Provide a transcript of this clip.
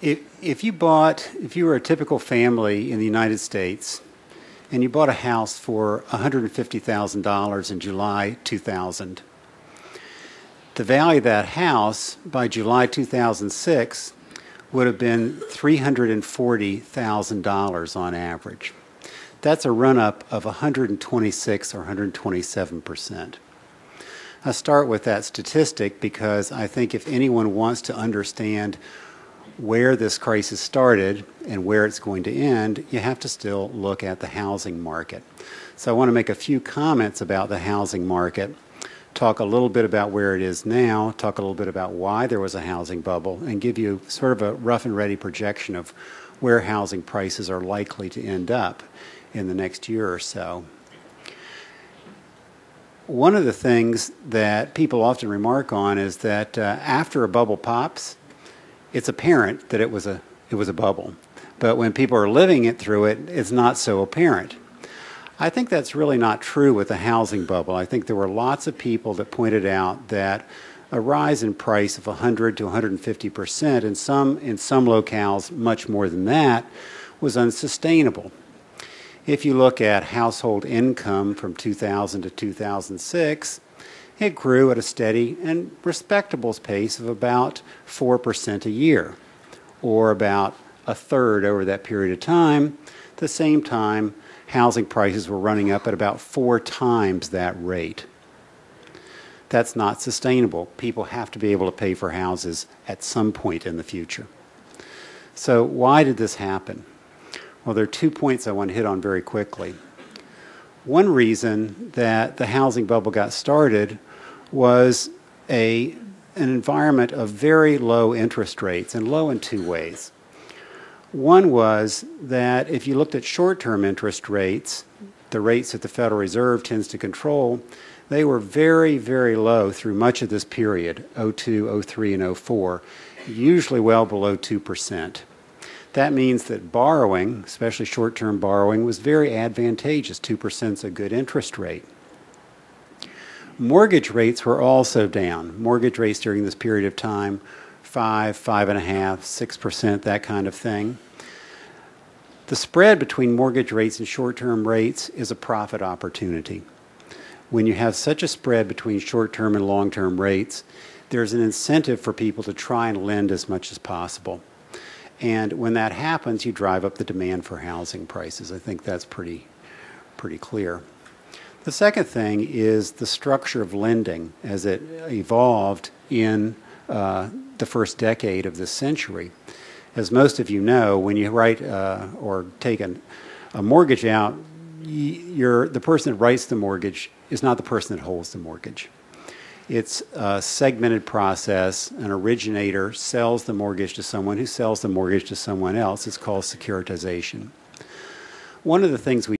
If you were a typical family in the United States and you bought a house for $150,000 in July 2000, the value of that house by July 2006 would have been $340,000 on average. That's a run-up of 126 or 127%. I start with that statistic because I think if anyone wants to understand where this crisis started and where it's going to end, you have to still look at the housing market. So I want to make a few comments about the housing market, talk a little bit about where it is now, talk a little bit about why there was a housing bubble, and give you sort of a rough and ready projection of where housing prices are likely to end up in the next year or so. One of the things that people often remark on is that after a bubble pops, it's apparent that it was a bubble. But when people are living it through it, it's not so apparent. I think that's really not true with the housing bubble. I think there were lots of people that pointed out that a rise in price of 100 to 150%, in some locales much more than that, was unsustainable. If you look at household income from 2000 to 2006, it grew at a steady and respectable pace of about 4% a year, or about a third over that period of time. At the same time, housing prices were running up at about 4 times that rate. That's not sustainable. People have to be able to pay for houses at some point in the future. So why did this happen? Well, there are 2 points I want to hit on very quickly. One reason that the housing bubble got started was an environment of very low interest rates, and low in 2 ways. One was that if you looked at short-term interest rates, the rates that the Federal Reserve tends to control, they were very, very low through much of this period, 02, 03, and 04, usually well below 2%. That means that borrowing, especially short-term borrowing, was very advantageous. 2% is a good interest rate. Mortgage rates were also down. Mortgage rates during this period of time, 5, 5.5%, 6%, that kind of thing. The spread between mortgage rates and short-term rates is a profit opportunity. When you have such a spread between short-term and long-term rates, there's an incentive for people to try and lend as much as possible. And when that happens, you drive up the demand for housing prices. I think that's pretty clear. The second thing is the structure of lending as it evolved in the first decade of this century. As most of you know, when you write or take a mortgage out, the person that writes the mortgage is not the person that holds the mortgage. It's a segmented process. An originator sells the mortgage to someone who sells the mortgage to someone else. It's called securitization. One of the things we